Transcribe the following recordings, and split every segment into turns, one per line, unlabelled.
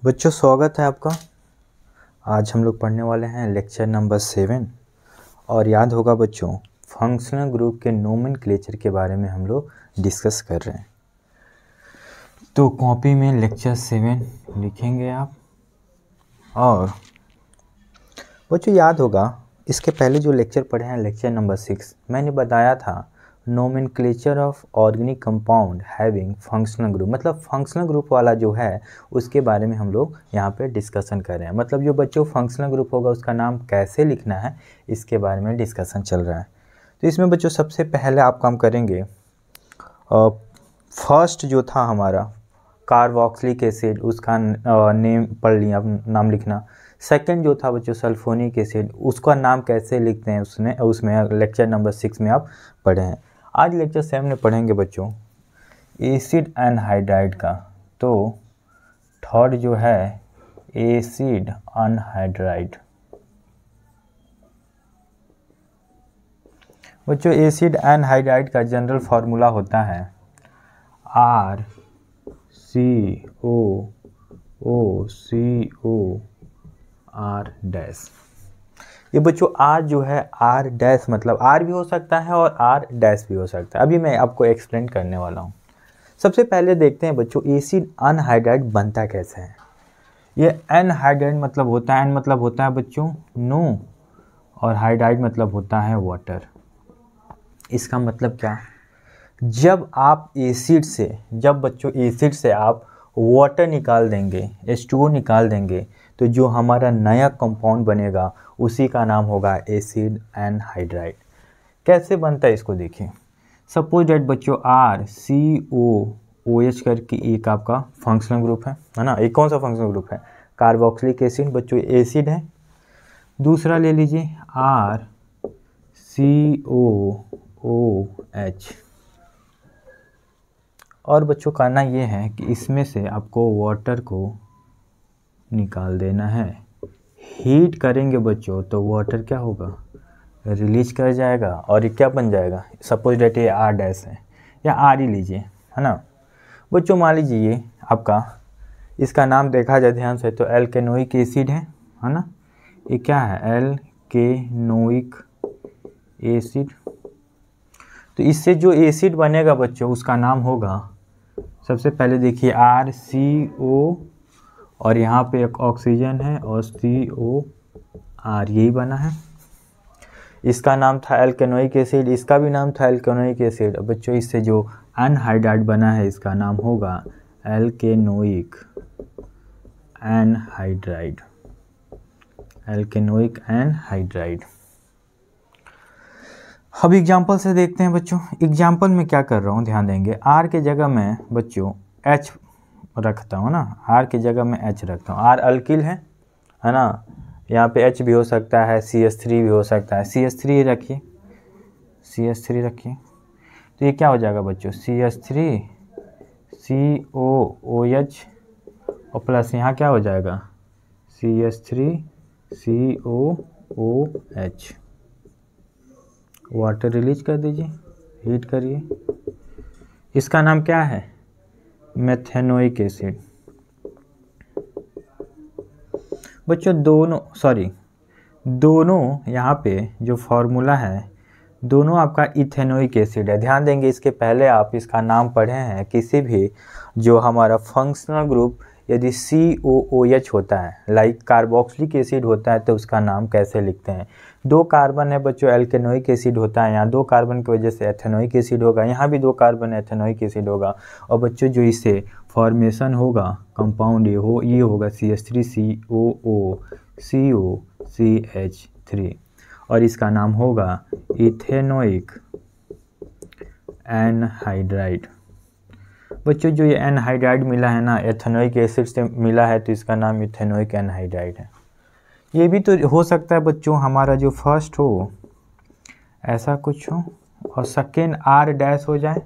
बच्चों स्वागत है आपका। आज हम लोग पढ़ने वाले हैं लेक्चर नंबर 7 और याद होगा बच्चों फंक्शनल ग्रुप के नोमेनक्लेचर के बारे में हम लोग डिस्कस कर रहे हैं। तो कॉपी में लेक्चर 7 लिखेंगे आप। और बच्चों याद होगा इसके पहले जो लेक्चर पढ़े हैं लेक्चर नंबर 6 मैंने बताया था nomenclature of organic compound having functional group, मतलब फंक्शनल ग्रुप वाला जो है उसके बारे में हम लोग यहाँ पे डिस्कशन कर रहे हैं। मतलब जो बच्चों फंक्शनल ग्रुप होगा उसका नाम कैसे लिखना है इसके बारे में डिस्कशन चल रहा है। तो इसमें बच्चों सबसे पहले आप काम करेंगे, फर्स्ट जो था हमारा कार्बोक्सिलिक एसिड उसका नेम पढ़ लिया, नाम लिखना। सेकंड जो था बच्चों सल्फोनिक एसिड, उसका नाम कैसे लिखते हैं उसमें लेक्चर नंबर 6 में आप पढ़े हैं। आज लेक्चर 7 में पढ़ेंगे बच्चों एसिड एनहाइड्राइड का। तो थर्ड जो है एसिड अनहाइड्राइड। बच्चों एसिड एनहाइड्राइड का जनरल फार्मूला होता है RCOOCOR डैश। ये बच्चों R जो है R डैश मतलब R भी हो सकता है और R डैश भी हो सकता है। अभी मैं आपको एक्सप्लेन करने वाला हूँ। सबसे पहले देखते हैं बच्चों एसिड अनहाइड्राइड बनता कैसे है। ये एनहाइड्राइड मतलब होता है, N मतलब होता है बच्चों नो और हाइड्राइड मतलब होता है वाटर। इसका मतलब क्या, जब बच्चों एसिड से आप वाटर निकाल देंगे, H2O निकाल देंगे, तो जो हमारा नया कंपाउंड बनेगा उसी का नाम होगा एसिड एनहाइड्राइड। कैसे बनता है इसको देखिए। सपोज डेट बच्चों RCOOH करके एक आपका फंक्शनल ग्रुप है ना। एक कौन सा फंक्शनल ग्रुप है? कार्बोक्सिलिक एसिड बच्चों एसिड है। दूसरा ले लीजिए RCOOH। और बच्चों करना ये है कि इसमें से आपको वाटर को निकाल देना है। हीट करेंगे बच्चों तो वाटर क्या होगा, रिलीज कर जाएगा और ये क्या बन जाएगा। सपोज डेट ये R डैश है या R ही लीजिए, है ना। बच्चों मान लीजिए ये आपका, इसका नाम देखा जाए ध्यान से तो एल्केनोइक एसिड है ना। ये क्या है, एल्केनोइक एसिड। तो इससे जो एसिड बनेगा बच्चों उसका नाम होगा, सबसे पहले देखिए RCO और यहाँ पे एक ऑक्सीजन है और COR, यही बना है। इसका नाम था एल्केनोइक एसिड, इसका भी नाम था एल्केनोइक एसिड। बच्चों इससे जो अनहाइड्राइड बना है इसका नाम होगा एल्केनोइक एनहाइड्राइड। एल्केनोइक एनहाइड्राइड। अब एग्जाम्पल से देखते हैं बच्चों। एग्जाम्पल में क्या कर रहा हूँ ध्यान देंगे। R के जगह में बच्चों H रखता हूँ ना, R की जगह में H रखता हूँ। R अल्किल है ना। यहाँ पे H भी हो सकता है, CH3 भी हो सकता है। CH3 रखिए, CH3 रखिए। तो ये क्या हो जाएगा बच्चों, CH3 COOH और प्लस यहाँ क्या हो जाएगा CH3 COOH। वाटर रिलीज कर दीजिए, हीट करिए। इसका नाम क्या है, मेथेनोइक एसिड। बच्चों दोनों यहाँ पे जो फॉर्मूला है दोनों आपका इथेनोइक एसिड है। ध्यान देंगे इसके पहले आप इसका नाम पढ़े हैं। किसी भी जो हमारा फंक्शनल ग्रुप यदि COOH होता है, लाइक कार्बोक्सिलिक एसिड होता है, तो उसका नाम कैसे लिखते हैं। 2 कार्बन है बच्चों, एल्केनोइक एसिड होता है। यहाँ 2 कार्बन की वजह से एथेनोइक एसिड होगा, यहाँ भी 2 कार्बन एथेनोइक एसिड होगा। और बच्चों जो इससे फॉर्मेशन होगा कंपाउंड ये होगा CH3 COOCH3 और इसका नाम होगा इथेनोइक एनहाइड्राइड। बच्चों जो ये एनहाइड्राइड मिला है ना, एथेनोइक एसिड से मिला है, तो इसका नाम इथेनोइक एनहाइड्राइड है। ये भी तो हो सकता है बच्चों हमारा जो फर्स्ट हो ऐसा कुछ हो और सेकेंड R डैश हो जाए।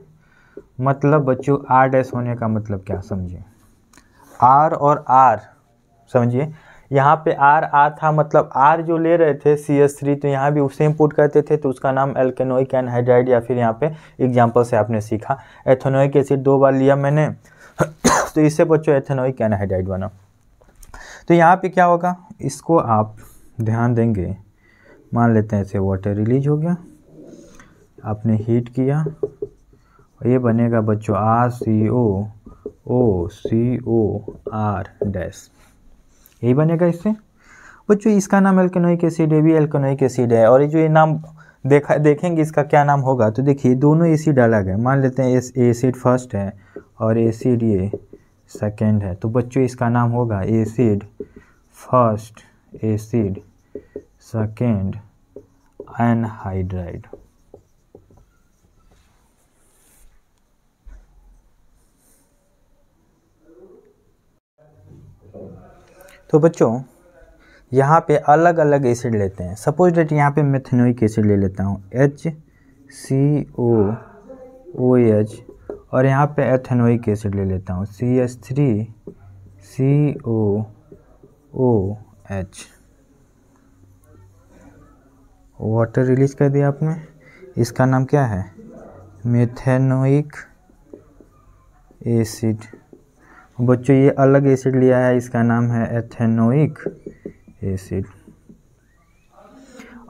मतलब बच्चों R डैश होने का मतलब क्या समझिए, R और R समझिए। यहाँ पे R था मतलब R जो ले रहे थे CH3, तो यहाँ भी उसे पुट करते थे, तो उसका नाम एल्केनोइक एनहाइड्राइड। या फिर यहाँ पे एग्जांपल से आपने सीखा एथेनोइक एसिड 2 बार लिया मैंने तो इससे बच्चों एथेनोइक एनहाइड्राइड बना। तो यहाँ पे क्या होगा, इसको आप ध्यान देंगे, मान लेते हैं ऐसे वाटर रिलीज हो गया, आपने हीट किया, ये बनेगा बच्चों RCOOCOR यही बनेगा इससे। बच्चों इसका नाम एल्केनोइक एसिड है, भी एल्केनोइक एसिड है, और ये जो ये नाम देखेंगे इसका क्या नाम होगा, तो देखिए दोनों एसिड अलग है, मान लेते हैं एसिड फर्स्ट है और एसिड ये सेकेंड है, तो बच्चों इसका नाम होगा acid first, acid second anhydride. तो बच्चों यहाँ पे अलग अलग एसिड लेते हैं, सपोज डेट यहाँ पे मेथेनोइक एसिड ले लेता हूँ HCOOH, और यहाँ पे एथेनोइक एसिड ले लेता हूँ CH3COOH। वाटर रिलीज कर दिया आपने, इसका नाम क्या है, मेथेनोइक एसिड। बच्चों ये अलग एसिड लिया है, इसका नाम है एथेनोइक एसिड।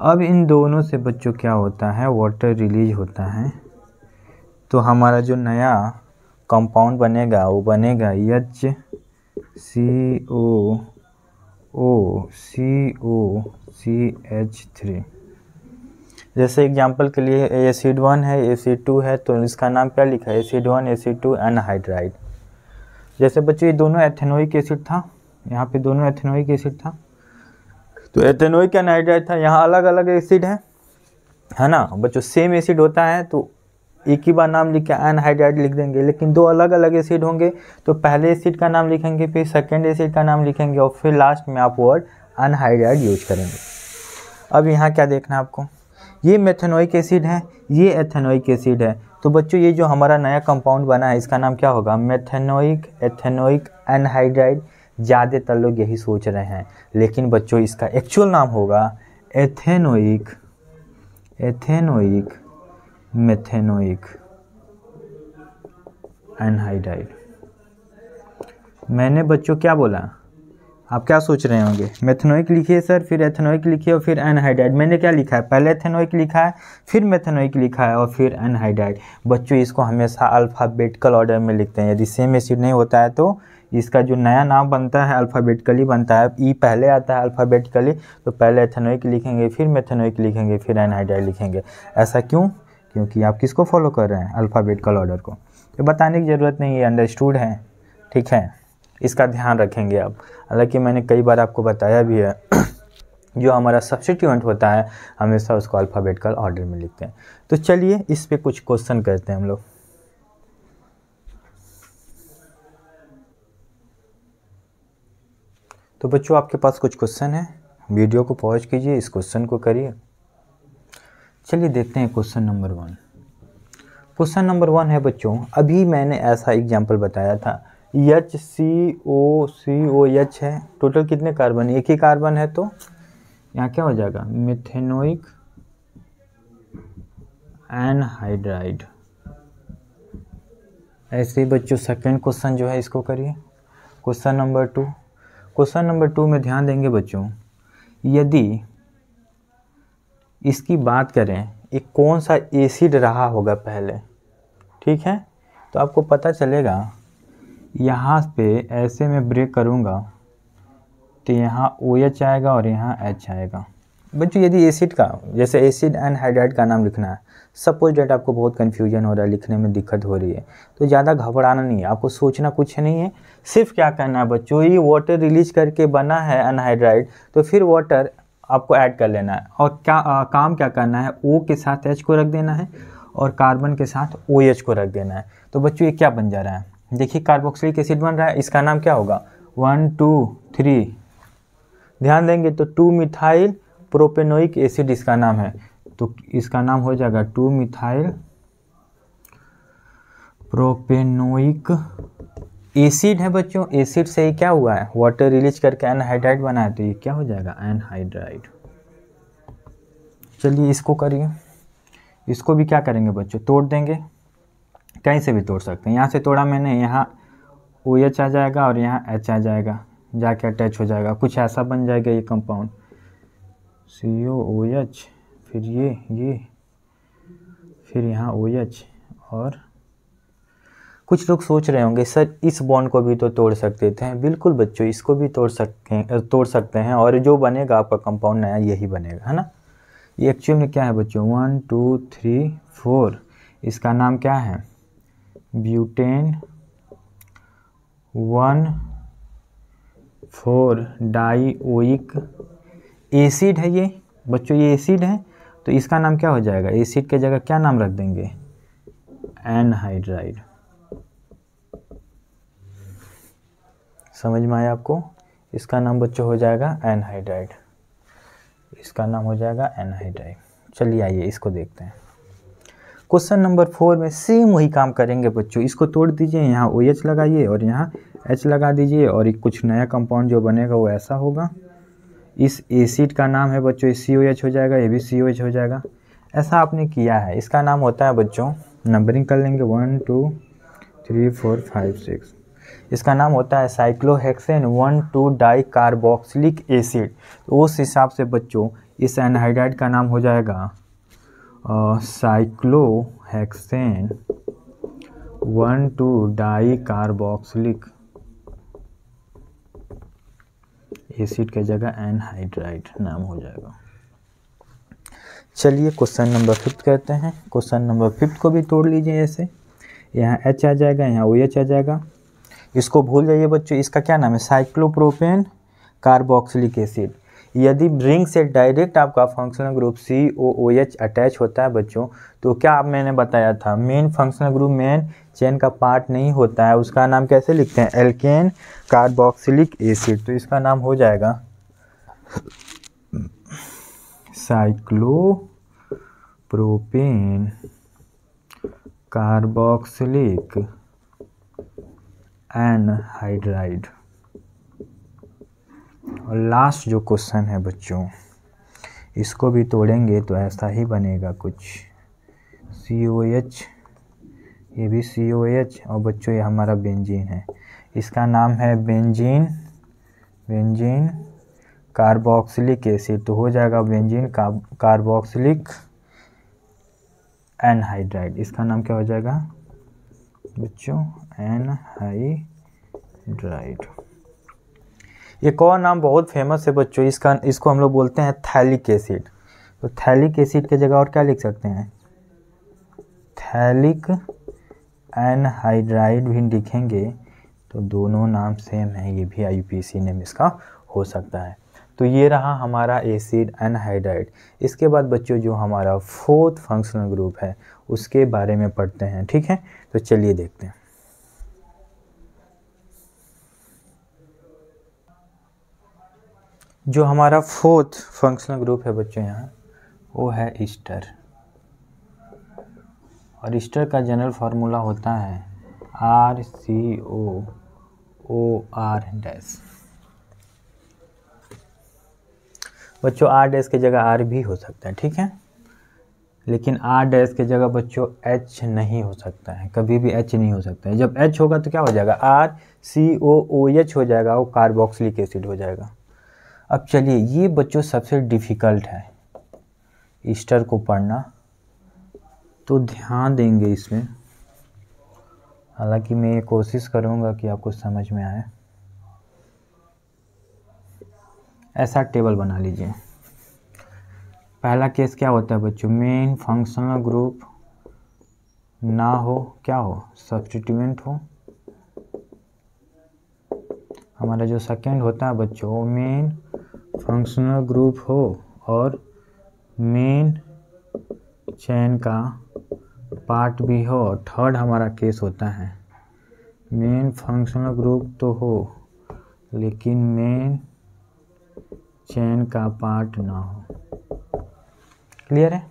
अब इन दोनों से बच्चों क्या होता है, वाटर रिलीज होता है, तो हमारा जो नया कंपाउंड बनेगा वो बनेगा HCOOCOCH3। जैसे एग्जांपल के लिए एसिड 1 है, एसिड 2 है, तो इसका नाम क्या लिखा है, एसिड 1 एसिड 2 एनहाइड्राइड। जैसे बच्चों ये दोनों एथेनोइक एसिड था, यहाँ पे दोनों एथेनोइक एसिड था, तो एथेनोइक एनहाइड्राइड था, यहाँ अलग अलग एसिड है ना बच्चों, सेम एसिड होता है तो एक ही बार नाम लिख के एनहाइड्राइड लिख देंगे, लेकिन दो अलग अलग एसिड होंगे तो पहले एसिड का नाम लिखेंगे, फिर सेकेंड एसिड का नाम लिखेंगे, और फिर लास्ट में आप वर्ड एनहाइड्राइड यूज करेंगे। अब यहाँ क्या देखना है आपको, ये मेथेनोइक एसिड है, ये एथेनोइक एसिड है, तो बच्चों ये जो हमारा नया कंपाउंड बना है इसका नाम क्या होगा, मेथेनोइक एथेनोइक एनहाइड्राइड। ज़्यादातर लोग यही सोच रहे हैं, लेकिन बच्चों इसका एक्चुअल नाम होगा एथेनोइक मेथेनोइक एनहाइड्राइड। मैंने बच्चों क्या बोला, आप क्या सोच रहे होंगे, मेथेनोइक लिखिए सर, फिर एथेनोइक लिखिए और फिर एनहाइड्राइड। मैंने क्या लिखा है, पहले एथेनोइक लिखा है, फिर मेथेनोइक लिखा है और फिर एनहाइड्राइड। बच्चों इसको हमेशा अल्फ़ाबेटिकल ऑर्डर में लिखते हैं, यदि सेम एसिड नहीं होता है तो इसका जो नया नाम बनता है अल्फ़ाबेटिकली बनता है, ई पहले आता है अल्फ़ाबेटिकली, तो पहले एथेनोइक लिखेंगे, फिर मेथेनोइक लिखेंगे, फिर एनहाइड्राइड लिखेंगे। ऐसा क्यों, क्योंकि आप किसको फॉलो कर रहे हैं, अल्फ़ाबेटिकल ऑर्डर को। तो बताने की ज़रूरत नहीं है, अंडरस्टूड है, ठीक है, इसका ध्यान रखेंगे आप। हालांकि मैंने कई बार आपको बताया भी है जो हमारा सब्स्टिट्यूएंट होता है हमेशा उसको अल्फ़ाबेटिकल ऑर्डर में लिखते हैं। तो चलिए इस पे कुछ क्वेश्चन करते हैं हम लोग। तो बच्चों आपके पास कुछ क्वेश्चन है, वीडियो को पॉज कीजिए, इस क्वेश्चन को करिए। चलिए देखते हैं क्वेश्चन नंबर 1। क्वेश्चन नंबर 1 है बच्चों, अभी मैंने ऐसा एग्जाम्पल बताया था, HCOCOH है, टोटल कितने कार्बन, एक ही कार्बन है, तो यहाँ क्या हो जाएगा, मेथेनोइक एनहाइड्राइड। ऐसे ही बच्चों सेकंड क्वेश्चन जो है इसको करिए, क्वेश्चन नंबर 2। क्वेश्चन नंबर 2 में ध्यान देंगे बच्चों, यदि इसकी बात करें एक कौन सा एसिड रहा होगा पहले, ठीक है, तो आपको पता चलेगा, यहाँ पे ऐसे में ब्रेक करूँगा तो यहाँ OH आएगा और यहाँ H आएगा। बच्चों यदि एसिड का, जैसे एसिड एनहाइड्राइड का नाम लिखना है, सपोज डेट आपको बहुत कन्फ्यूजन हो रहा है, लिखने में दिक्कत हो रही है, तो ज़्यादा घबराना नहीं है, आपको सोचना कुछ नहीं है, सिर्फ क्या करना है बच्चों, ये वाटर रिलीज करके बना है एनहाइड्राइड, तो फिर वाटर आपको ऐड कर लेना है, और काम क्या करना है, O के साथ H को रख देना है और कार्बन के साथ OH को रख देना है। तो बच्चों ये क्या बन जा रहा है, देखिए कार्बोक्सिलिक एसिड बन रहा है, इसका नाम क्या होगा, 1 2 3, ध्यान देंगे तो 2 मिथाइल प्रोपेनोइक एसिड इसका नाम है, तो इसका नाम हो जाएगा 2 मिथाइल प्रोपेनोइक एसिड है बच्चों। एसिड से ही क्या हुआ है, वाटर रिलीज करके एनहाइड्राइड बना है, तो ये क्या हो जाएगा, एनहाइड्राइड। चलिए इसको करिए, इसको भी क्या करेंगे बच्चों, तोड़ देंगे, कहीं से भी तोड़ सकते हैं, यहाँ से तोड़ा मैंने, यहाँ OH आ जाएगा और यहाँ H आ जाएगा, जाके अटैच हो जाएगा, कुछ ऐसा बन जाएगा ये कंपाउंड COOH, फिर ये फिर यहाँ OH। और कुछ लोग सोच रहे होंगे सर इस बॉन्ड को भी तो तोड़ सकते थे। बिल्कुल बच्चों, इसको भी तोड़ सकते हैं और जो बनेगा आपका कंपाउंड नया यही बनेगा, है ना। ये एक्चुअल में क्या है बच्चों, 1 2 3 4, इसका नाम क्या है, ब्यूटेन 1,4 डाइओइक एसिड है ये बच्चों, ये एसिड है तो इसका नाम क्या हो जाएगा, एसिड के जगह क्या नाम रख देंगे, एनहाइड्राइड। समझ में आया आपको, इसका नाम बच्चों हो जाएगा एनहाइड्राइड, इसका नाम हो जाएगा एनहाइड्राइड। चलिए आइए इसको देखते हैं। क्वेश्चन नंबर 4 में सेम वही काम करेंगे बच्चों, इसको तोड़ दीजिए, यहाँ OH लगाइए और यहाँ H लगा दीजिए और एक कुछ नया कंपाउंड जो बनेगा वो ऐसा होगा। इस एसिड का नाम है बच्चों COH हो जाएगा, ये भी COH हो जाएगा। ऐसा आपने किया है, इसका नाम होता है बच्चों, नंबरिंग कर लेंगे 1 2 3 4 5 6, इसका नाम होता है साइक्लोहेक्सेन 1,2 डाई कार्बोक्सिलिक एसिड। तो उस हिसाब से बच्चों इस एनहाइड्राइड का नाम हो जाएगा साइक्लोहेक्सेन 1,2 डाई कार्बोक्सिलिक एसिड के जगह एनहाइड्राइड नाम हो जाएगा। चलिए क्वेश्चन नंबर 5 करते हैं। क्वेश्चन नंबर 5 को भी तोड़ लीजिए, ऐसे यहाँ H आ जाएगा, यहाँ OH आ जाएगा, इसको भूल जाइए बच्चों, इसका क्या नाम है, साइक्लोप्रोपेन कार्बोक्सिलिक एसिड। यदि रिंग से डायरेक्ट आपका फंक्शनल ग्रुप COOH अटैच होता है बच्चों, तो क्या आप मैंने बताया था main functional group main chain का पार्ट नहीं होता है, उसका नाम कैसे लिखते हैं, एल्केन कार्बोक्सिलिक एसिड। तो इसका नाम हो जाएगा साइक्लोप्रोपेन कार्बोक्सिलिक एनहाइड्राइड। और लास्ट जो क्वेश्चन है बच्चों, इसको भी तोड़ेंगे तो ऐसा ही बनेगा कुछ, COH, ये भी COH और बच्चों ये हमारा बेंजीन है, इसका नाम है बेंजीन कार्बोक्सिलिक एसिड। तो हो जाएगा बेंजीन कार्बोक्सिलिक एनहाइड्राइड, इसका नाम क्या हो जाएगा बच्चों, एनहाइड्राइड। एक और नाम बहुत फेमस है बच्चों, इसको हम लोग बोलते हैं थैलिक एसिड। तो थैलिक एसिड की जगह और क्या लिख सकते हैं, थैलिक एनहाइड्राइड भी लिखेंगे तो दोनों नाम सेम है, ये भी IUPAC नेम इसका हो सकता है। तो ये रहा हमारा एसिड एनहाइड्राइड। इसके बाद बच्चों जो हमारा 4th फंक्शनल ग्रुप है उसके बारे में पढ़ते हैं, ठीक है। तो चलिए देखते हैं। जो हमारा 4th फंक्शनल ग्रुप है बच्चों यहाँ, वो है ईस्टर। और ईस्टर का जनरल फार्मूला होता है RCOOR डैश। बच्चों R डैश की जगह R भी हो सकता है, ठीक है, लेकिन R डैश की जगह बच्चों H नहीं हो सकता है, कभी भी H नहीं हो सकता है। जब H होगा तो क्या हो जाएगा, RCOOH हो जाएगा, वो कार्बोक्सिलिक एसिड हो जाएगा। अब चलिए, ये बच्चों सबसे डिफ़िकल्ट है ईस्टर को पढ़ना, तो ध्यान देंगे इसमें। हालांकि मैं ये कोशिश करूँगा कि आपको समझ में आए। ऐसा टेबल बना लीजिए। पहला केस क्या होता है बच्चों, मेन फंक्शनल ग्रुप ना हो, क्या हो, सब्स्टिट्यूएंट हो। हमारा जो सेकंड होता है बच्चों, वो मेन फंक्शनल ग्रुप हो और मेन चेन का पार्ट भी हो। थर्ड हमारा केस होता है मेन फंक्शनल ग्रुप तो हो लेकिन मेन चेन का पार्ट ना हो। क्लियर है।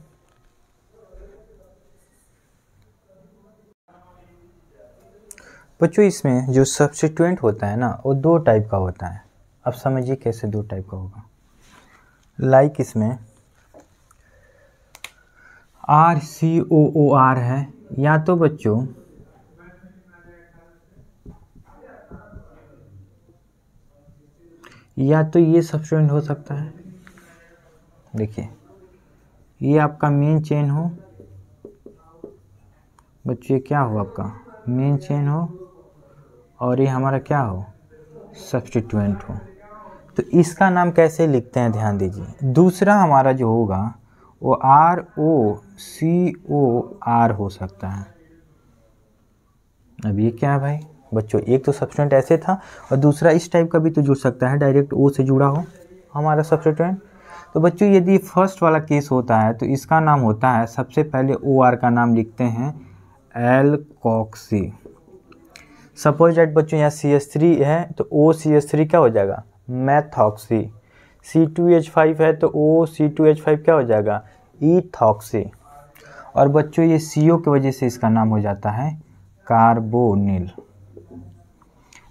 बच्चों इसमें जो सब्स्टिट्यूएंट होता है ना, वो 2 टाइप का होता है। अब समझिए कैसे 2 टाइप का होगा। लाइक इसमें RCOOR है, या तो बच्चों या तो ये सब्स्टिट्यूएंट हो सकता है, देखिए ये आपका मेन चेन हो बच्चों, ये क्या हो आपका मेन चेन हो और ये हमारा क्या हो सब्स्टिट्यूएंट हो। तो इसका नाम कैसे लिखते हैं ध्यान दीजिए। दूसरा हमारा जो होगा वो ROCOR हो सकता है। अब ये क्या है भाई बच्चों, एक तो सब्स्टिट्यूएंट ऐसे था और दूसरा इस टाइप का भी तो जुड़ सकता है, डायरेक्ट O से जुड़ा हो हमारा सब्स्टिट्यूएंट। तो बच्चों यदि फर्स्ट वाला केस होता है तो इसका नाम होता है, सबसे पहले OR का नाम लिखते हैं एल्कोक्सी। सपोज दैट बच्चों यहाँ CH3 है तो OCH3 क्या हो जाएगा मैथॉक्सी। C2H5 है तो OC2H5 क्या हो जाएगा इथॉक्सी। और बच्चों ये CO की वजह से इसका नाम हो जाता है कार्बोनिल।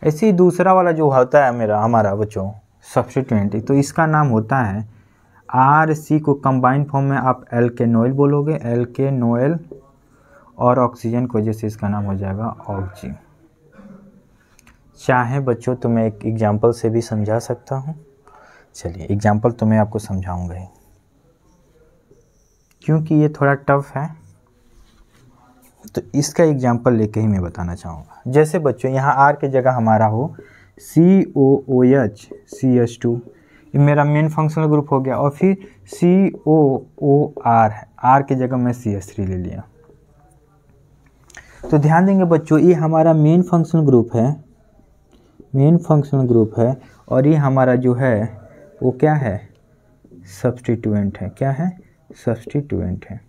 ऐसे ही दूसरा वाला जो होता है हमारा बच्चों सब्स्टिट्यूएंट, तो इसका नाम होता है RC को कंबाइन फॉर्म में आप एल्केनोइल बोलोगे, एल्केनोइल, और ऑक्सीजन की वजह से इसका नाम हो जाएगा ऑक्सी। चाहे बच्चों तो मैं एक एग्जांपल से भी समझा सकता हूँ, चलिए एग्जांपल तो मैं आपको समझाऊंगा ही, क्योंकि ये थोड़ा टफ है तो इसका एग्जांपल लेके ही मैं बताना चाहूँगा। जैसे बच्चों यहाँ R की जगह हमारा हो COOH CH2, ये मेरा मेन फंक्शनल ग्रुप हो गया, और फिर COOR है, R की जगह मैं CH3 ले लिया। तो ध्यान देंगे बच्चों ये हमारा मेन फंक्शनल ग्रुप है, मेन फंक्शनल ग्रुप है, और ये हमारा जो है वो क्या है सब्स्टिट्यूएंट है। क्या है सब्स्टिट्यूएंट है।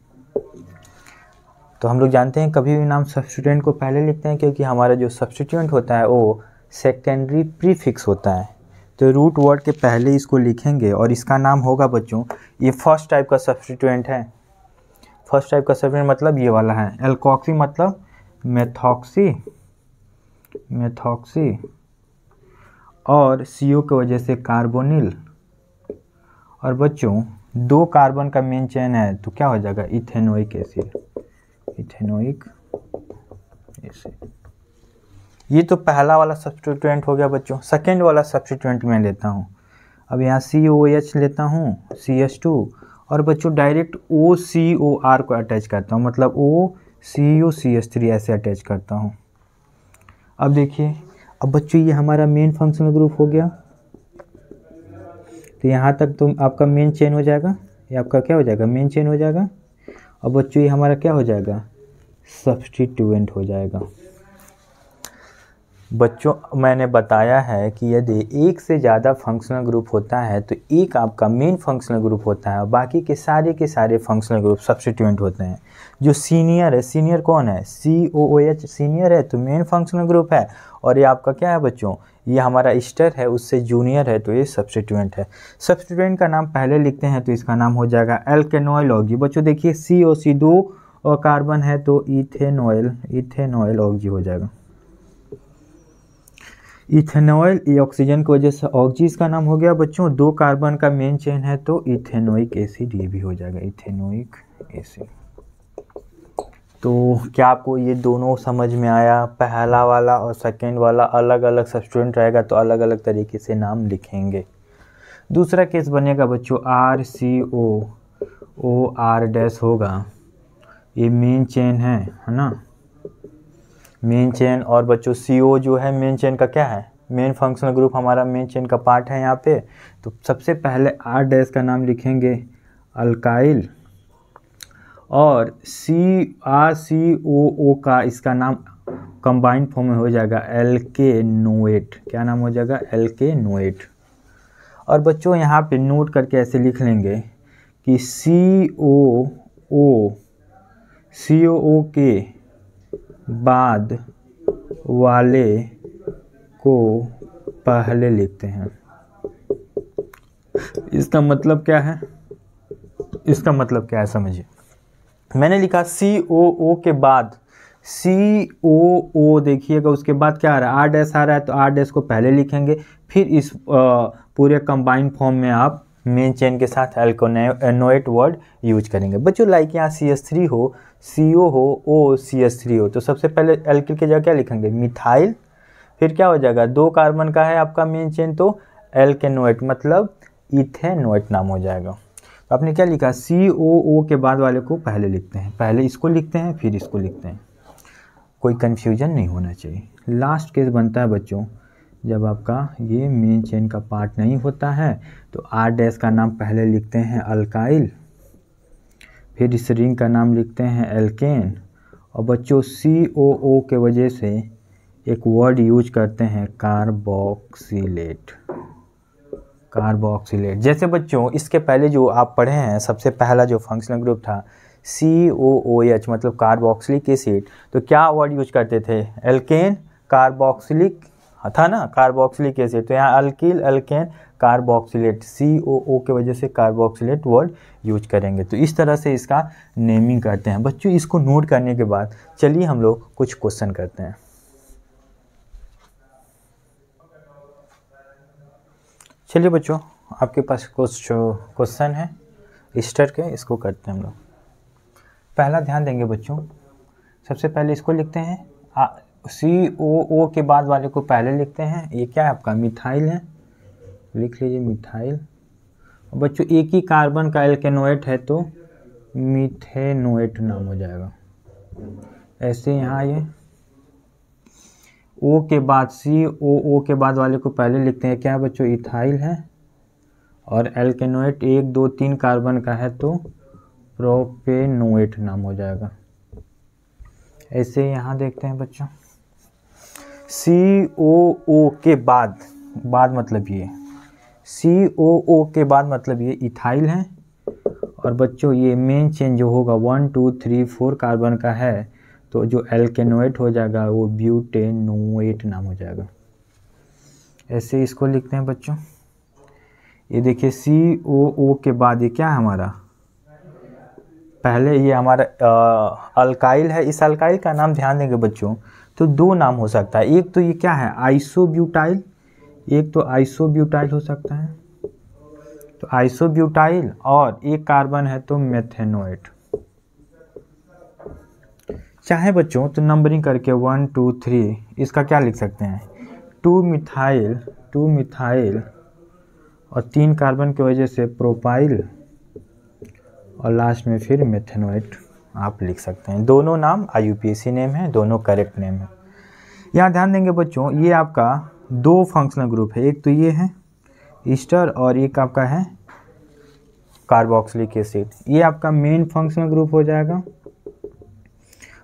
तो हम लोग जानते हैं कभी भी नाम सब्स्टिट्यूएंट को पहले लिखते हैं क्योंकि हमारा जो सब्स्टिट्यूएंट होता है वो सेकेंडरी प्रीफिक्स होता है। तो रूट वर्ड के पहले इसको लिखेंगे और इसका नाम होगा बच्चों, ये फर्स्ट टाइप का सब्स्टिट्यूएंट है। फर्स्ट टाइप का सब्स्टिट्यूएंट मतलब ये वाला है। एल्कोक्सी मतलब मेथॉक्सी, मेथॉक्सी, और CO की वजह से कार्बोनिल। और बच्चों दो कार्बन का मेन चेन है तो क्या हो जाएगा इथेनोइक एसिड, इथेनोइक एसिड। ये तो पहला वाला सब्स्टिट्यूएंट हो गया बच्चों। सेकेंड वाला सब्स्टिट्यूएंट मैं लेता हूँ, अब यहाँ COH लेता हूँ CH2, और बच्चों डायरेक्ट OCOR को अटैच करता हूँ, मतलब OCOCH3 ऐसे अटैच करता हूँ। अब देखिए, अब बच्चों ये हमारा मेन फंक्शनल ग्रुप हो गया, तो यहाँ तक तो आपका मेन चेन हो जाएगा, ये आपका क्या हो जाएगा मेन चेन हो जाएगा। और बच्चों ये हमारा क्या हो जाएगा सब्स्टिट्यूएंट हो जाएगा। बच्चों मैंने बताया है कि यदि एक से ज़्यादा फंक्शनल ग्रुप होता है तो एक आपका मेन फंक्शनल ग्रुप होता है और बाकी के सारे फंक्शनल ग्रुप सब्स्टिट्यूएंट होते हैं। जो सीनियर है, सीनियर कौन है COOH सीनियर है तो मेन फंक्शनल ग्रुप है, और ये आपका क्या है बच्चों ये हमारा ईस्टर है उससे जूनियर है तो ये सब्स्टिट्यूएंट है। सब्स्टिट्यूएंट का नाम पहले लिखते हैं तो इसका नाम हो जाएगा एल्केनोइल ऑक्सी। बच्चों देखिए COC दो और कार्बन है तो इथेनोइल, इथेनोइल ऑक्सी हो जाएगा। इथेनॉइल ये ऑक्सीजन की वजह से ऑक्सी इसका नाम हो गया बच्चों। दो कार्बन का मेन चेन है तो इथेनोइक एसिड ये भी हो जाएगा इथेनोइक एसिड। तो क्या आपको ये दोनों समझ में आया? पहला वाला और सेकेंड वाला अलग अलग सब्स्टिट्यूएंट रहेगा तो अलग अलग तरीके से नाम लिखेंगे। दूसरा केस बनेगा बच्चों RCOOR डैश होगा, ये मेन चेन है ना, मेन चेन। और बच्चों CO जो है मेन चेन का क्या है मेन फंक्शनल ग्रुप हमारा मेन चेन का पार्ट है यहाँ पे। तो सबसे पहले R डैश का नाम लिखेंगे अल्काइल, और RCOO का इसका नाम कंबाइंड फॉर्म में हो जाएगा एल्केनोएट। क्या नाम हो जाएगा एल्केनोएट। और बच्चों यहाँ पे नोट करके ऐसे लिख लेंगे कि COO के बाद वाले को पहले लिखते हैं। इसका मतलब क्या है, इसका मतलब क्या है समझिए। मैंने लिखा COO के बाद, COO देखिएगा उसके बाद क्या आ रहा है R डैश आ रहा है तो R डैश को पहले लिखेंगे, फिर इस पूरे कंबाइंड फॉर्म में आप मेन चेन के साथ एल्केनोएट वर्ड यूज करेंगे। बच्चों लाइक यहाँ CH3 हो, CO हो, OCH3 हो, तो सबसे पहले एल्किल की जगह क्या लिखेंगे मिथाइल, फिर क्या हो जाएगा दो कार्बन का है आपका मेन चेन तो एल्केनोएट मतलब इथेनोएट नाम हो जाएगा। तो आपने क्या लिखा, COO के बाद वाले को पहले लिखते हैं, पहले इसको लिखते हैं फिर इसको लिखते हैं, कोई कन्फ्यूजन नहीं होना चाहिए। लास्ट केस बनता है बच्चों जब आपका ये मेन चेन का पार्ट नहीं होता है तो R' का नाम पहले लिखते हैं अल्काइल, फिर इस रिंग का नाम लिखते हैं एल्केन, और बच्चों COO के वजह से एक वर्ड यूज करते हैं कार्बोक्सिलेट। कार्बोक्सिलेट जैसे बच्चों इसके पहले जो आप पढ़े हैं सबसे पहला जो फंक्शनल ग्रुप था COOH मतलब कार्बोक्सिलिक एसिड, तो क्या वर्ड यूज करते थे, एल्केन कार्बोक्सिलिक था ना, कार्बोक्सिलिक एसिड। तो यहाँ अल्किल एल्केन कार्बोक्सिलेट, COO के वजह से कार्बोक्सिलेट वर्ड यूज करेंगे। तो इस तरह से इसका नेमिंग करते हैं बच्चों। इसको नोट करने के बाद चलिए हम लोग कुछ क्वेश्चन करते हैं। चलिए बच्चों आपके पास कुछ क्वेश्चन है ईस्टर के, इसको करते हैं हम लोग। पहला ध्यान देंगे बच्चों, सबसे पहले इसको लिखते हैं COO के बाद वाले को पहले लिखते हैं। ये क्या है आपका, मिथाइल है, लिख लीजिए मिथाइल। बच्चों एक ही कार्बन का एल्केनोएट है तो मीथेनोएट नाम हो जाएगा। ऐसे यहाँ ये O के बाद COO के बाद वाले को पहले लिखते हैं, क्या है बच्चों, इथाइल है, और एल्केनोएट 1 2 3 कार्बन का है तो प्रोपेनोएट नाम हो जाएगा। ऐसे यहाँ देखते हैं बच्चों COO के बाद मतलब ये COO के बाद मतलब ये इथाइल है, और बच्चों ये मेन चेन जो होगा 1 2 3 4 कार्बन का है तो जो एल्केनोएट हो जाएगा वो ब्यूटेनोएट नाम हो जाएगा। ऐसे इसको लिखते हैं बच्चों। ये देखिए COO के बाद ये क्या है हमारा, पहले ये हमारा अल्काइल है। इस अल्काइल का नाम ध्यान देंगे बच्चों तो दो नाम हो सकता है, एक तो ये क्या है आइसोब्यूटाइल, एक तो आइसोब्यूटाइल हो सकता है, तो आइसोब्यूटाइल, और एक कार्बन है तो मेथेनोएट। चाहे बच्चों तो नंबरिंग करके 1 2 3 इसका क्या लिख सकते हैं 2 मिथाइल और 3 कार्बन की वजह से प्रोपाइल, और लास्ट में फिर मेथेनोएट आप लिख सकते हैं। दोनों नाम IUPAC नेम है, दोनों करेक्ट नेम है। यहाँ ध्यान देंगे बच्चों ये आपका दो फंक्शनल ग्रुप है, एक तो ये है ईस्टर और एक आपका है कार्बोक्सिलिक एसिड। ये आपका मेन फंक्शनल ग्रुप हो जाएगा,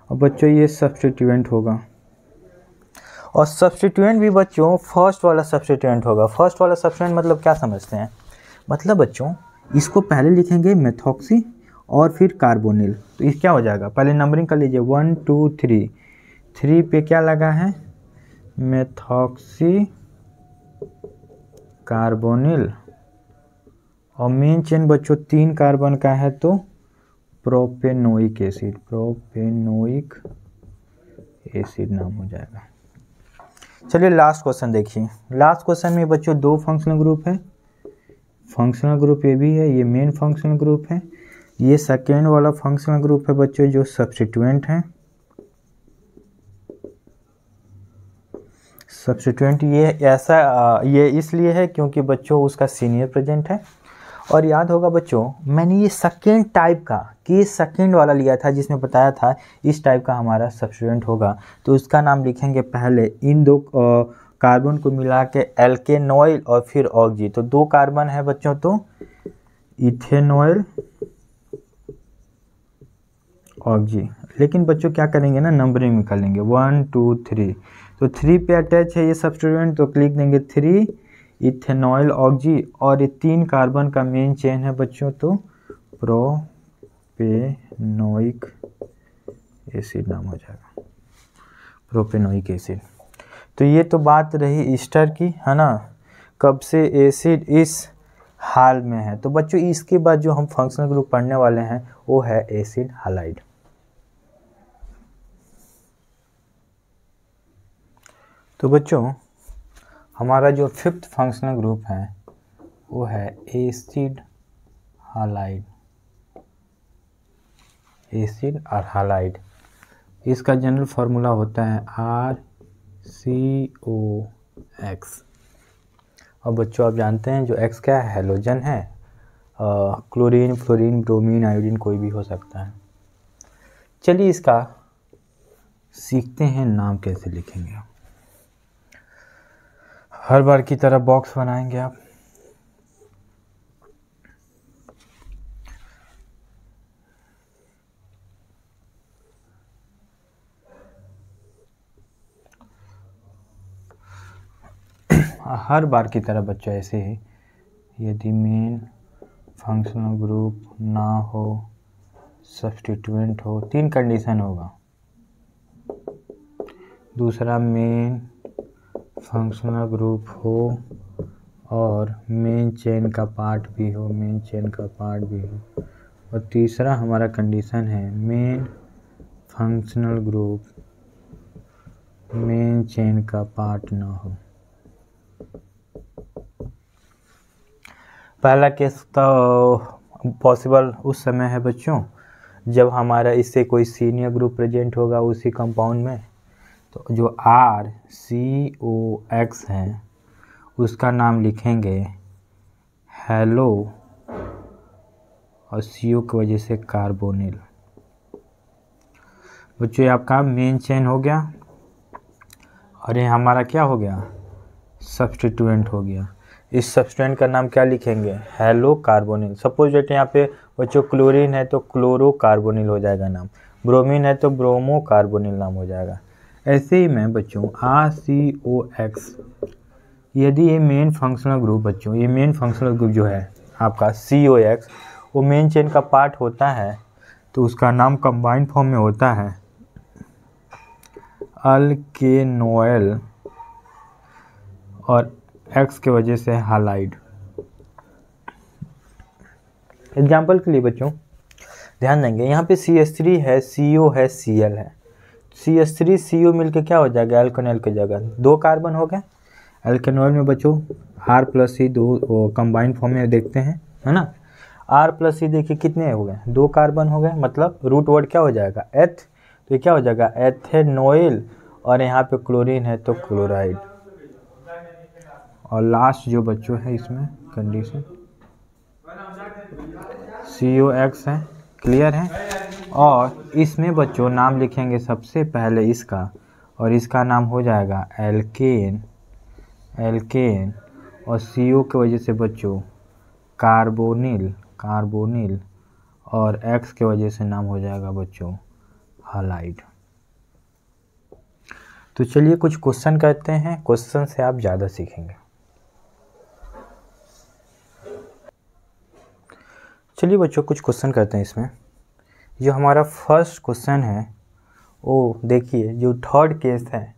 और बच्चों ये सब्स्टिट्यूएंट होगा, और सब्स्टिट्यूएंट भी बच्चों फर्स्ट वाला सब्स्टिट्यूएंट होगा। फर्स्ट वाला सब्स्टिट्यूएंट मतलब क्या समझते हैं, मतलब बच्चों इसको पहले लिखेंगे मेथॉक्सी और फिर कार्बोनिल, तो ये क्या हो जाएगा, पहले नंबरिंग कर लीजिए 1 2 3, 3 पे क्या लगा है मेथॉक्सी कार्बोनिल, और मेन चेन बच्चों 3 कार्बन का है तो प्रोपेनोइक एसिड, प्रोपेनोइक एसिड नाम हो जाएगा। चलिए लास्ट क्वेश्चन देखिए। लास्ट क्वेश्चन में बच्चों दो फंक्शनल ग्रुप है, फंक्शनल ग्रुप ये भी है, ये मेन फंक्शनल ग्रुप है, ये सेकेंड वाला फंक्शनल ग्रुप है बच्चों जो सब्स्टिट्यूएंट है। सब्स्टिट्यूएंट ये ऐसा ये इसलिए है क्योंकि बच्चों उसका सीनियर प्रेजेंट है। और याद होगा बच्चों मैंने ये सेकेंड टाइप का केस सेकेंड वाला लिया था जिसमें बताया था इस टाइप का हमारा सब्स्टिट्यूएंट होगा, तो उसका नाम लिखेंगे पहले इन दो कार्बन को मिला के एल्केनॉइल और फिर ऑक्सी, तो 2 कार्बन है बच्चों तो इथेनॉइल ऑक्सी। लेकिन बच्चों क्या करेंगे ना नंबरिंग में कर लेंगे 1 2 3, तो 3 पे अटैच है ये सब्स्टिट्यूएंट तो लिख देंगे 3 इथेनॉइल ऑक्सी, और ये 3 कार्बन का मेन चेन है बच्चों तो प्रोपेनोइक एसिड नाम हो जाएगा, प्रोपेनोइक एसिड। तो ये तो बात रही ईस्टर की है ना, कब से एसिड इस हाल में है। तो बच्चों इसके बाद जो हम फंक्शनल ग्रुप पढ़ने वाले हैं वो है एसिड हालाइड। तो बच्चों हमारा जो 5th फंक्शनल ग्रुप है वो है एसिड हालाइड, एसिड और हालाइड। इसका जनरल फार्मूला होता है RCOX, और बच्चों आप जानते हैं जो X क्या है, हैलोजन है। क्लोरीन, फ्लोरीन, ब्रोमीन, आयोडीन कोई भी हो सकता है। चलिए इसका सीखते हैं नाम कैसे लिखेंगे। हर बार की तरह बॉक्स बनाएंगे आप। हर बार की तरह बच्चों ऐसे ही, यदि मेन फंक्शनल ग्रुप ना हो, सब्स्टिट्यूएंट हो, 3 कंडीशन होगा। दूसरा मेन फंक्शनल ग्रुप हो और मेन चेन का पार्ट भी हो, मेन चेन का पार्ट भी हो। और तीसरा हमारा कंडीशन है main functional group main chain का पार्ट ना हो। पहला केस तो पॉसिबल उस समय है बच्चों जब हमारा इससे कोई सीनियर ग्रुप प्रेजेंट होगा उसी कंपाउंड में। तो जो RCOX है उसका नाम लिखेंगे हेलो और CO की वजह से कार्बोनिल। बच्चों ये आपका मेन चेन हो गया और ये हमारा क्या हो गया, सब्स्टिट्यूएंट हो गया। इस सब्स्टिट्यूएंट का नाम क्या लिखेंगे, हेलो कार्बोनिल। सपोज दैट यहाँ पे बच्चों क्लोरीन है तो क्लोरो कार्बोनिल हो जाएगा नाम, ब्रोमीन है तो ब्रोमो कार्बोनिल नाम हो जाएगा। ऐसे ही मैं बच्चों RCOX, यदि ये मेन फंक्शनल ग्रुप बच्चों, ये मेन फंक्शनल ग्रुप जो है आपका COX वो मेन चेन का पार्ट होता है तो उसका नाम कंबाइंड फॉर्म में होता है अल्केनोइल और X के वजह से हालाइड। एग्जाम्पल के लिए बच्चों ध्यान देंगे, यहाँ पे CH3 है, CO है, Cl है। CH3 CO मिलके क्या हो जाएगा, एल्केनॉल की जगह 2 कार्बन हो गए। एल्केनॉल में बच्चों R+C 2 कंबाइंड फॉर्म में देखते हैं, है ना। R+C देखिए कितने हो गए, 2 कार्बन हो गए, मतलब रूट वर्ड क्या हो जाएगा, एथ। तो ये क्या हो जाएगा, एथेनॉइल। और यहाँ पे क्लोरीन है तो क्लोराइड। और लास्ट जो बच्चों है इसमें कंडीशन COX है, क्लियर है। और इसमें बच्चों नाम लिखेंगे सबसे पहले इसका, और इसका नाम हो जाएगा एल्केन, एल्केन। और CO की वजह से बच्चों कार्बोनिल, कार्बोनिल। और X की वजह से नाम हो जाएगा बच्चों हालाइड। तो चलिए कुछ क्वेश्चन करते हैं, क्वेश्चन से आप ज़्यादा सीखेंगे। चलिए बच्चों कुछ क्वेश्चन करते हैं इसमें। जो हमारा फर्स्ट क्वेश्चन है वो देखिए, जो थर्ड केस है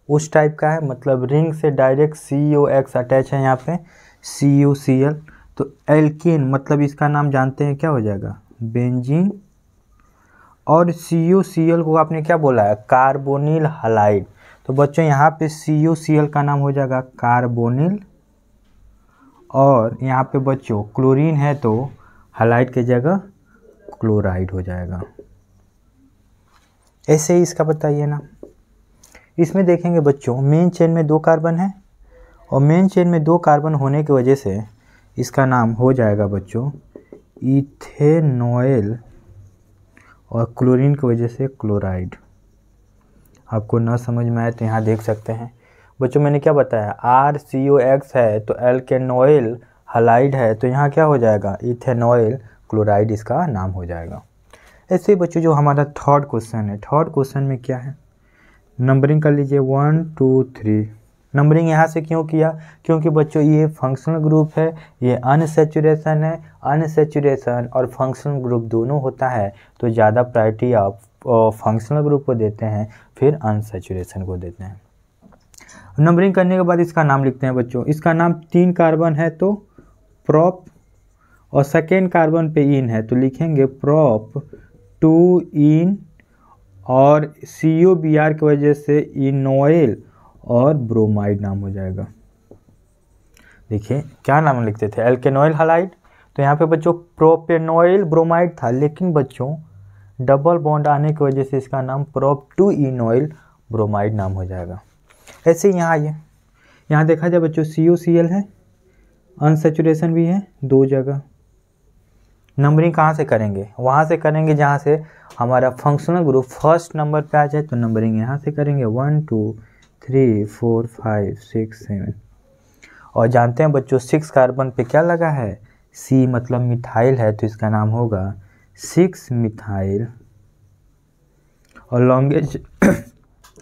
उस टाइप का है, मतलब रिंग से डायरेक्ट COX अटैच है यहाँ पे, CuCl। तो एल्केन मतलब इसका नाम जानते हैं क्या हो जाएगा, बेंजीन। और CuCl को आपने क्या बोला है, कार्बोनिल हालाइड। तो बच्चों यहाँ पे CuCl का नाम हो जाएगा कार्बोनिल। और यहाँ पे बच्चों क्लोरीन है तो हालाइड की जगह क्लोराइड हो जाएगा। ऐसे ही इसका बताइए ना। इसमें देखेंगे बच्चों मेन चेन में 2 कार्बन है, और मेन चेन में 2 कार्बन होने की वजह से इसका नाम हो जाएगा बच्चों इथेनॉइल। और क्लोरीन की वजह से क्लोराइड। आपको ना समझ में आए तो यहाँ देख सकते हैं बच्चों, मैंने क्या बताया, RCOX है तो एल्केनॉइल हालाइड है, तो यहाँ क्या हो जाएगा, इथेनॉइल क्लोराइड इसका नाम हो जाएगा। ऐसे ही बच्चों जो हमारा थर्ड क्वेश्चन है, थर्ड क्वेश्चन में क्या है, नंबरिंग कर लीजिए 1 2 3। नंबरिंग यहाँ से क्यों किया, क्योंकि बच्चों ये फंक्शनल ग्रुप है, ये अनसैचुरेशन है। अनसैचुरेशन और फंक्शनल ग्रुप दोनों होता है तो ज़्यादा प्रायोरिटी आप फंक्शनल ग्रुप को देते हैं, फिर अनसैचुरेशन को देते हैं। नंबरिंग करने के बाद इसका नाम लिखते हैं बच्चों। इसका नाम 3 कार्बन है तो प्रोप, और सेकेंड कार्बन पे इन है तो लिखेंगे प्रोप 2 इन। और COBr की वजह से इनोइल और ब्रोमाइड नाम हो जाएगा। देखिए क्या नाम लिखते थे, एल्केनॉइल हालाइड, तो यहाँ पे बच्चों प्रोपेनॉइल ब्रोमाइड था, लेकिन बच्चों डबल बॉन्ड आने की वजह से इसका नाम प्रोप 2 इनोइल ब्रोमाइड नाम हो जाएगा। ऐसे ही यहाँ आइए, यहाँ देखा जाए बच्चों CuCl है, अनसेचुरेशन भी है 2 जगह। नंबरिंग कहाँ से करेंगे? वहाँ से करेंगे जहाँ से हमारा फंक्शनल ग्रुप फर्स्ट नंबर पे आ जाए, तो नंबरिंग यहाँ से करेंगे 1 2 3 4 5 6 7। और जानते हैं बच्चों 6 कार्बन पे क्या लगा है? C मतलब मिथाइल है, तो इसका नाम होगा 6 मिथाइल। और लॉन्गेस्ट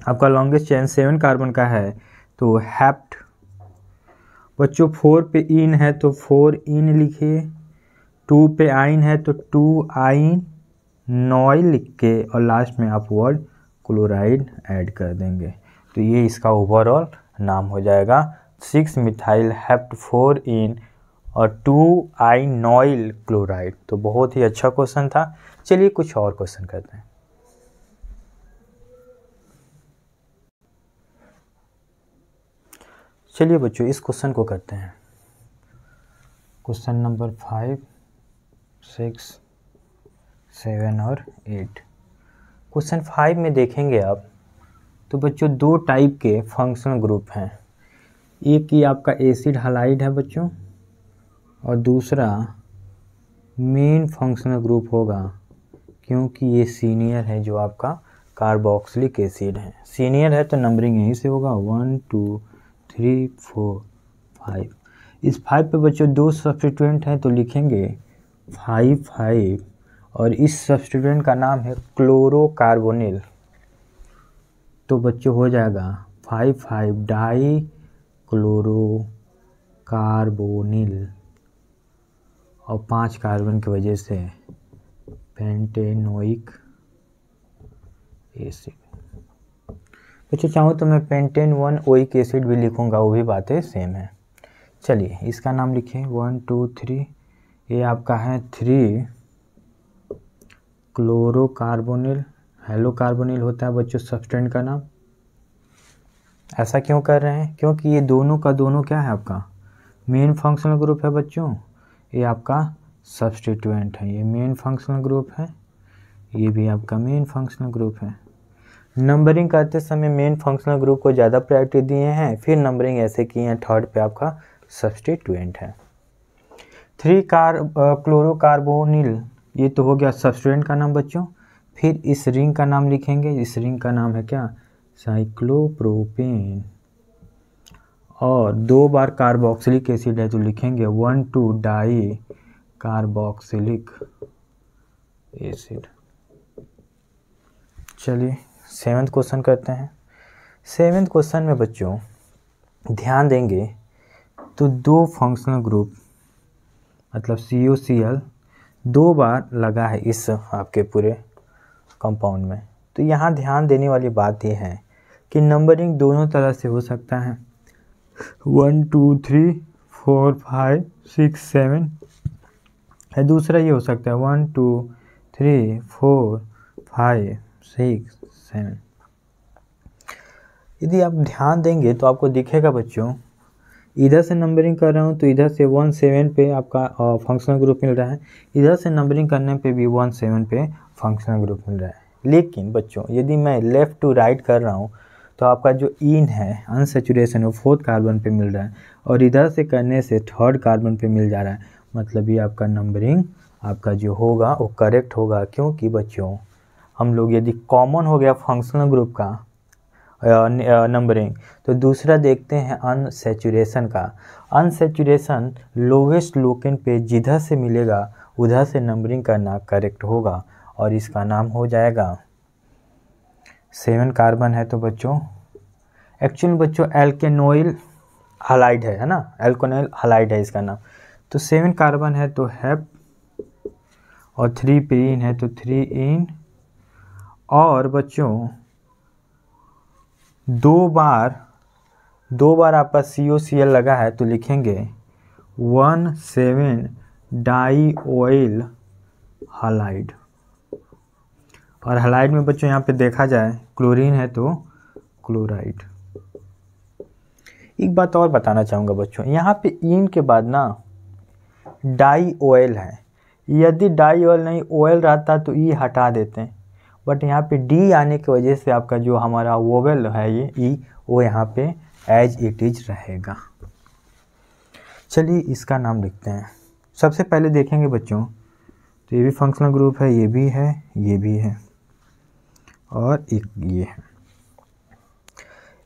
आपका लॉन्गेस्ट चेन 7 कार्बन का है, तो हेप्ट। बच्चों 4 पे इन है तो 4 इन लिखिए, 2 पे आइन है तो 2 आइन नॉइल लिख के और लास्ट में आप वर्ड क्लोराइड ऐड कर देंगे, तो ये इसका ओवरऑल नाम हो जाएगा 6 मिथाइल हेप्ट 4 इन और 2 आइन नॉइल क्लोराइड। तो बहुत ही अच्छा क्वेश्चन था। चलिए कुछ और क्वेश्चन करते हैं। चलिए बच्चों इस क्वेश्चन को करते हैं। क्वेश्चन नंबर 5 6 7 और 8। क्वेश्चन 5 में देखेंगे आप तो बच्चों 2 टाइप के फंक्शनल ग्रुप हैं। एक ही आपका एसिड हैलाइड है बच्चों, और दूसरा मेन फंक्शनल ग्रुप होगा, क्योंकि ये सीनियर है जो आपका कार्बोक्सिलिक एसिड है। सीनियर है तो नंबरिंग यहीं से होगा 1 2 3 4 5। इस 5 पे बच्चों 2 सब्स्टिट्यूएंट हैं, तो लिखेंगे 5 5, और इस सब्स्टिट्यूएंट का नाम है क्लोरोकार्बोनिल। तो बच्चों हो जाएगा 5 5 डाई क्लोरोकार्बोनिल, और 5 कार्बन की वजह से पेंटेनोइक एसिड। बच्चों चाहूँ तो मैं पेंटेन 1 ओइक एसिड भी लिखूँगा, वो भी बातें सेम है। चलिए इसका नाम लिखें 1 2 3। ये आपका है 3 क्लोरोकार्बोनिल। हेलोकार्बोनिल होता है बच्चों सब्सटेंट का नाम। ऐसा क्यों कर रहे हैं? क्योंकि ये दोनों का दोनों क्या है आपका मेन फंक्शनल ग्रुप है बच्चों। ये आपका सब्स्टिट्यूएंट है, ये मेन फंक्शनल ग्रुप है, ये भी आपका मेन फंक्शनल ग्रुप है। नंबरिंग करते समय मेन फंक्शनल ग्रुप को ज़्यादा प्रायोरिटी दिए हैं, फिर नंबरिंग ऐसे किए हैं थर्ड पे आपका सब्स्टिट्यूएंट है। 3 क्लोरोकार्बोनिल, ये तो हो गया सब्स्टिट्यूएंट का नाम बच्चों। फिर इस रिंग का नाम लिखेंगे, इस रिंग का नाम है क्या? साइक्लोप्रोपेन। और 2 बार कार्बोक्सिलिक एसिड है, तो लिखेंगे 1 2 डाई कार्बोक्सिलिक एसिड। चलिए 7th क्वेश्चन करते हैं। 7th क्वेश्चन में बच्चों ध्यान देंगे तो 2 फंक्शनल ग्रुप मतलब COCl 2 बार लगा है इस आपके पूरे कंपाउंड में। तो यहाँ ध्यान देने वाली बात यह है कि नंबरिंग दोनों तरह से हो सकता है, 1 2 3 4 5 6 7 है। दूसरा ये हो सकता है 1 2 3 4 5 6 7। यदि आप ध्यान देंगे तो आपको दिखेगा बच्चों, इधर से नंबरिंग कर रहा हूँ तो इधर से 1 7 पे आपका फंक्शनल ग्रुप मिल रहा है, इधर से नंबरिंग करने पे भी 1 7 पे फंक्शनल ग्रुप मिल रहा है। लेकिन बच्चों यदि मैं लेफ़्ट टू राइट कर रहा हूँ तो आपका जो इन है अनसेचुरेशन वो 4th कार्बन पे मिल रहा है, और इधर से करने से 3rd कार्बन पे मिल जा रहा है। मतलब ये आपका नंबरिंग आपका जो होगा वो करेक्ट होगा, क्योंकि बच्चों हम लोग यदि कॉमन हो गया फंक्शनल ग्रुप का नंबरिंग, तो दूसरा देखते हैं अनसेचुरेशन का। अनसेचुरेशन लोवेस्ट लोकेन पे जिधर से मिलेगा उधर से नंबरिंग करना करेक्ट होगा, और इसका नाम हो जाएगा 7 कार्बन है तो बच्चों एक्चुअली बच्चों एल्केनोइल हैलाइड है ना, एल्केनोइल हैलाइड है इसका नाम। तो 7 कार्बन है तो हेप, और 3 पे इन है तो 3 इन, और बच्चों 2 बार आपका COCl लगा है तो लिखेंगे 1 7 डाई ऑयल हैलाइड। और हैलाइड में बच्चों यहाँ पे देखा जाए क्लोरीन है तो क्लोराइड। एक बात और बताना चाहूँगा बच्चों, यहाँ पे इन के बाद ना डाई ऑयल है। यदि डाई ऑयल नहीं ऑयल रहता तो ई हटा देते हैं, बट यहाँ पे डी आने की वजह से आपका जो हमारा वोवेल है ये ई वो यहाँ पे एज इट इज रहेगा। चलिए इसका नाम लिखते हैं। सबसे पहले देखेंगे बच्चों, तो ये भी फंक्शनल ग्रुप है, ये भी है, ये भी है, और एक ये है।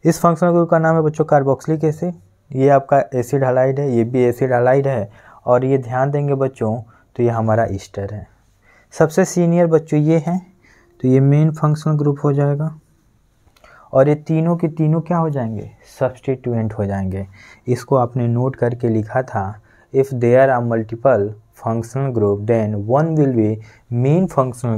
इस फंक्शनल ग्रुप का नाम है बच्चों कार्बोक्सिलिक एसिड। ये आपका एसिड हैलाइड है, ये भी एसिड हैलाइड है, और ये ध्यान देंगे बच्चों तो ये हमारा ईस्टर है। सबसे सीनियर बच्चों ये हैं, तो ये मेन फंक्शनल ग्रुप हो जाएगा, और ये तीनों के तीनों क्या हो जाएंगे, सब्स्टिट्यूएंट हो जाएंगे। इसको आपने नोट करके लिखा था, if there are multiple functional group then one will be main functional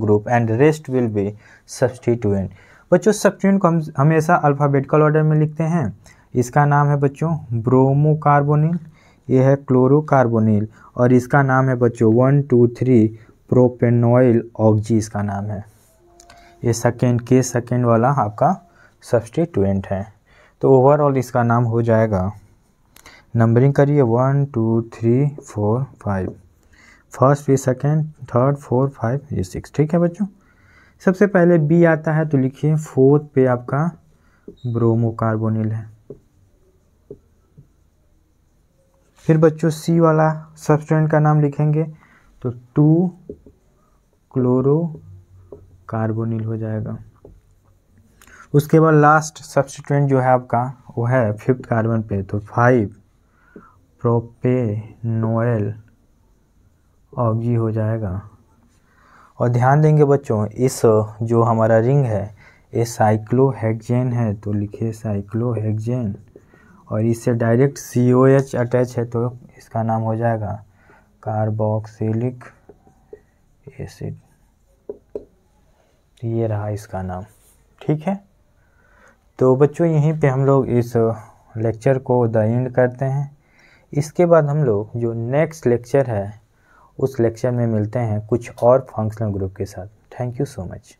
group and rest will be substituent। बच्चों सब्स्टिट्यूएंट को हम हमेशा अल्फ़ाबेटिकल ऑर्डर में लिखते हैं। इसका नाम है बच्चों ब्रोमोकार्बोनिल, ये है क्लोरोकार्बोनिल, और इसका नाम है बच्चों 1 2 3 प्रोपेनॉइल ऑक्सी इसका नाम है। ये सेकेंड वाला आपका सब्स्टिट्यूएंट है। तो ओवरऑल इसका नाम हो जाएगा, नंबरिंग करिए 1 2 3 4 5, फर्स्ट फिर सेकेंड थर्ड 4 5 ये 6। ठीक है बच्चों, सबसे पहले बी आता है तो लिखिए फोर्थ पे आपका ब्रोमोकार्बोनिल है। फिर बच्चों सी वाला सब्स्टिट्यूएंट का नाम लिखेंगे तो 2 क्लोरोकार्बोनिल हो जाएगा। उसके बाद लास्ट सब्स्टिट्यूएंट जो है आपका वो है 5th कार्बन पे, तो 5 प्रोपेनॉइल ऑक्सी हो जाएगा। और ध्यान देंगे बच्चों इस जो हमारा रिंग है ये साइक्लोहेक्सेन है, तो लिखिए साइक्लोहेक्सेन, और इससे डायरेक्ट COH अटैच है तो इसका नाम हो जाएगा कार्बोक्सिलिक एसिड। ये रहा इसका नाम। ठीक है, तो बच्चों यहीं पे हम लोग इस लेक्चर को द एंड करते हैं। इसके बाद हम लोग जो नेक्स्ट लेक्चर है उस लेक्चर में मिलते हैं कुछ और फंक्शनल ग्रुप के साथ। Thank you so much.